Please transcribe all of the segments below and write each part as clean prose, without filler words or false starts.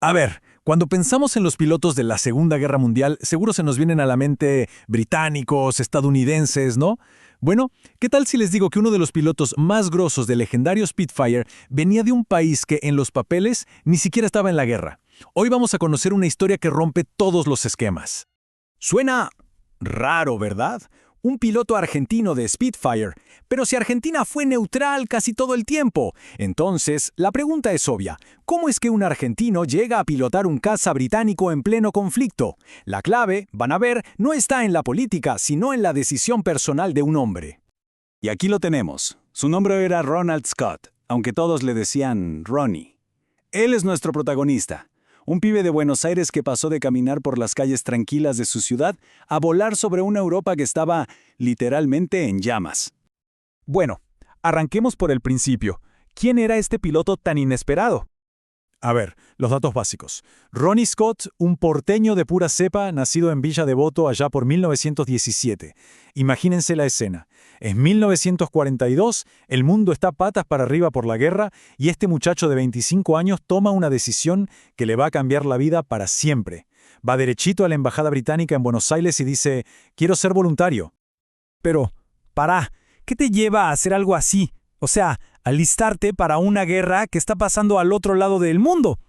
A ver, cuando pensamos en los pilotos de la Segunda Guerra Mundial, seguro se nos vienen a la mente británicos, estadounidenses, ¿no? Bueno, ¿qué tal si les digo que uno de los pilotos más grosos del legendario Spitfire venía de un país que en los papeles ni siquiera estaba en la guerra? Hoy vamos a conocer una historia que rompe todos los esquemas. Suena raro, ¿verdad? Un piloto argentino de Spitfire, pero si Argentina fue neutral casi todo el tiempo, entonces la pregunta es obvia. ¿Cómo es que un argentino llega a pilotar un caza británico en pleno conflicto? La clave, van a ver, no está en la política, sino en la decisión personal de un hombre. Y aquí lo tenemos. Su nombre era Ronald Scott, aunque todos le decían Ronnie. Él es nuestro protagonista. Un pibe de Buenos Aires que pasó de caminar por las calles tranquilas de su ciudad a volar sobre una Europa que estaba literalmente en llamas. Bueno, arranquemos por el principio. ¿Quién era este piloto tan inesperado? A ver, los datos básicos. Ronnie Scott, un porteño de pura cepa, nacido en Villa Devoto allá por 1917. Imagínense la escena. En 1942, el mundo está patas para arriba por la guerra y este muchacho de 25 años toma una decisión que le va a cambiar la vida para siempre. Va derechito a la embajada británica en Buenos Aires y dice, quiero ser voluntario. Pero, pará, ¿qué te lleva a hacer algo así? O sea, alistarte para una guerra que está pasando al otro lado del mundo.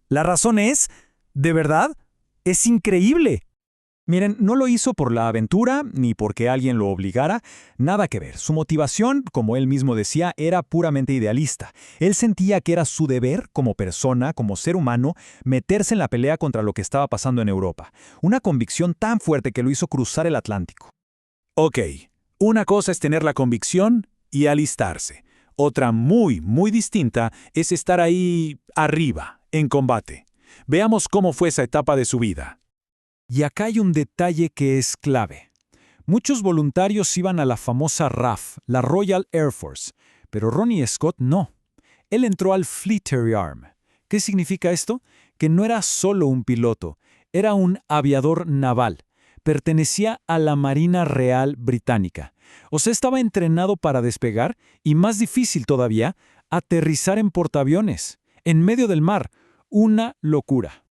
La razón es, ¿de verdad? Es increíble. Miren, no lo hizo por la aventura, ni porque alguien lo obligara, nada que ver. Su motivación, como él mismo decía, era puramente idealista. Él sentía que era su deber, como persona, como ser humano, meterse en la pelea contra lo que estaba pasando en Europa. Una convicción tan fuerte que lo hizo cruzar el Atlántico. Ok, una cosa es tener la convicción y alistarse. Otra muy distinta es estar ahí arriba, en combate. Veamos cómo fue esa etapa de su vida. Y acá hay un detalle que es clave. Muchos voluntarios iban a la famosa RAF, la Royal Air Force, pero Ronnie Scott no. Él entró al Fleetry Arm. ¿Qué significa esto? Que no era solo un piloto, era un aviador naval. Pertenecía a la Marina Real Británica. O sea, estaba entrenado para despegar y, más difícil todavía, aterrizar en portaaviones, en medio del mar. Una locura.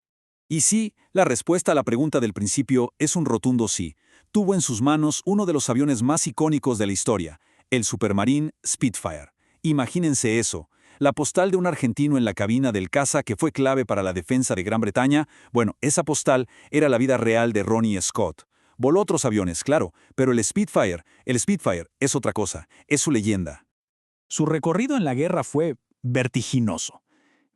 Y sí, la respuesta a la pregunta del principio es un rotundo sí. Tuvo en sus manos uno de los aviones más icónicos de la historia, el Supermarine Spitfire. Imagínense eso. La postal de un argentino en la cabina del caza que fue clave para la defensa de Gran Bretaña, bueno, esa postal era la vida real de Ronnie Scott. Voló otros aviones, claro, pero el Spitfire es otra cosa, es su leyenda. Su recorrido en la guerra fue vertiginoso.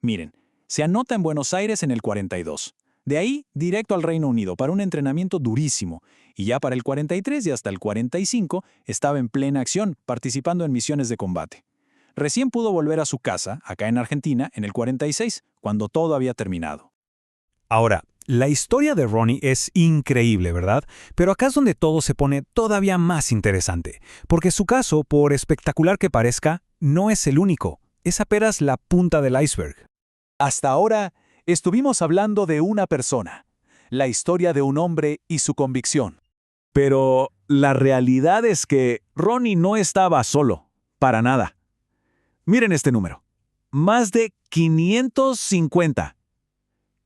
Miren, se anota en Buenos Aires en el 42. De ahí, directo al Reino Unido para un entrenamiento durísimo. Y ya para el 43 y hasta el 45 estaba en plena acción, participando en misiones de combate. Recién pudo volver a su casa, acá en Argentina, en el 46, cuando todo había terminado. Ahora, la historia de Ronnie es increíble, ¿verdad? Pero acá es donde todo se pone todavía más interesante, porque su caso, por espectacular que parezca, no es el único. Es apenas la punta del iceberg. Hasta ahora, estuvimos hablando de una persona, la historia de un hombre y su convicción. Pero la realidad es que Ronnie no estaba solo, para nada. Miren este número. Más de 550.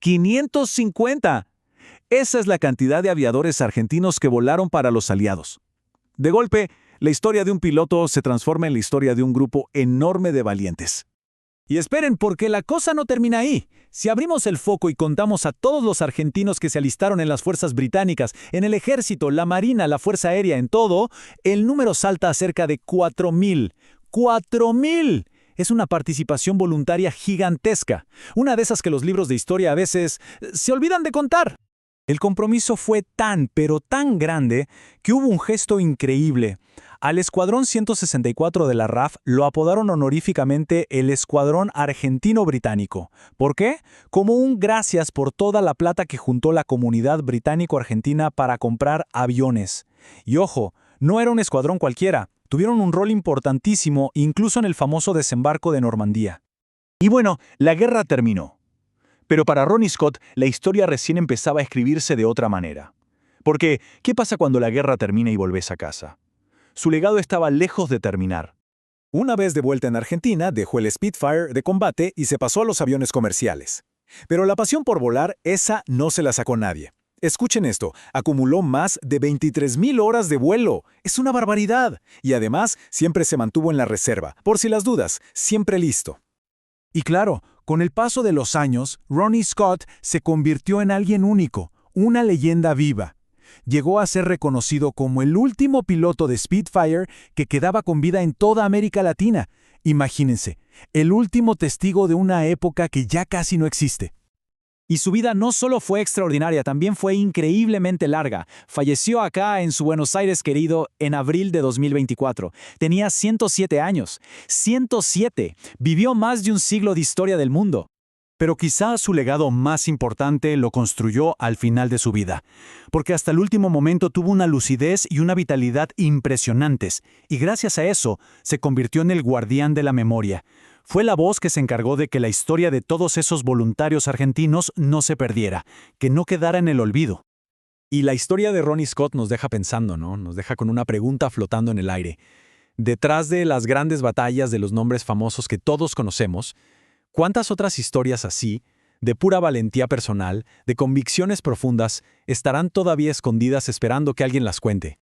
¡550! Esa es la cantidad de aviadores argentinos que volaron para los aliados. De golpe, la historia de un piloto se transforma en la historia de un grupo enorme de valientes. Y esperen, porque la cosa no termina ahí. Si abrimos el foco y contamos a todos los argentinos que se alistaron en las fuerzas británicas, en el ejército, la marina, la fuerza aérea, en todo, el número salta a cerca de 4.000. ¡4.000! Es una participación voluntaria gigantesca, una de esas que los libros de historia a veces se olvidan de contar. El compromiso fue tan, pero tan grande, que hubo un gesto increíble. Al Escuadrón 164 de la RAF lo apodaron honoríficamente el Escuadrón Argentino-Británico. ¿Por qué? Como un gracias por toda la plata que juntó la comunidad británico-argentina para comprar aviones. Y ojo, no era un escuadrón cualquiera. Tuvieron un rol importantísimo incluso en el famoso desembarco de Normandía. Y bueno, la guerra terminó. Pero para Ronnie Scott, la historia recién empezaba a escribirse de otra manera. Porque, ¿qué pasa cuando la guerra termina y volvés a casa? Su legado estaba lejos de terminar. Una vez de vuelta en Argentina, dejó el Spitfire de combate y se pasó a los aviones comerciales. Pero la pasión por volar, esa no se la sacó nadie. Escuchen esto, acumuló más de 23,000 horas de vuelo. Es una barbaridad. Y además, siempre se mantuvo en la reserva. Por si las dudas, siempre listo. Y claro, con el paso de los años, Ronnie Scott se convirtió en alguien único, una leyenda viva. Llegó a ser reconocido como el último piloto de Spitfire que quedaba con vida en toda América Latina. Imagínense, el último testigo de una época que ya casi no existe. Y su vida no solo fue extraordinaria, también fue increíblemente larga. Falleció acá en su Buenos Aires querido en abril de 2024. Tenía 107 años. 107. Vivió más de un siglo de historia del mundo. Pero quizá su legado más importante lo construyó al final de su vida, porque hasta el último momento tuvo una lucidez y una vitalidad impresionantes, y gracias a eso se convirtió en el guardián de la memoria. Fue la voz que se encargó de que la historia de todos esos voluntarios argentinos no se perdiera, que no quedara en el olvido. Y la historia de Ronnie Scott nos deja pensando, ¿no? Nos deja con una pregunta flotando en el aire. Detrás de las grandes batallas de los nombres famosos que todos conocemos, ¿cuántas otras historias así, de pura valentía personal, de convicciones profundas, estarán todavía escondidas esperando que alguien las cuente?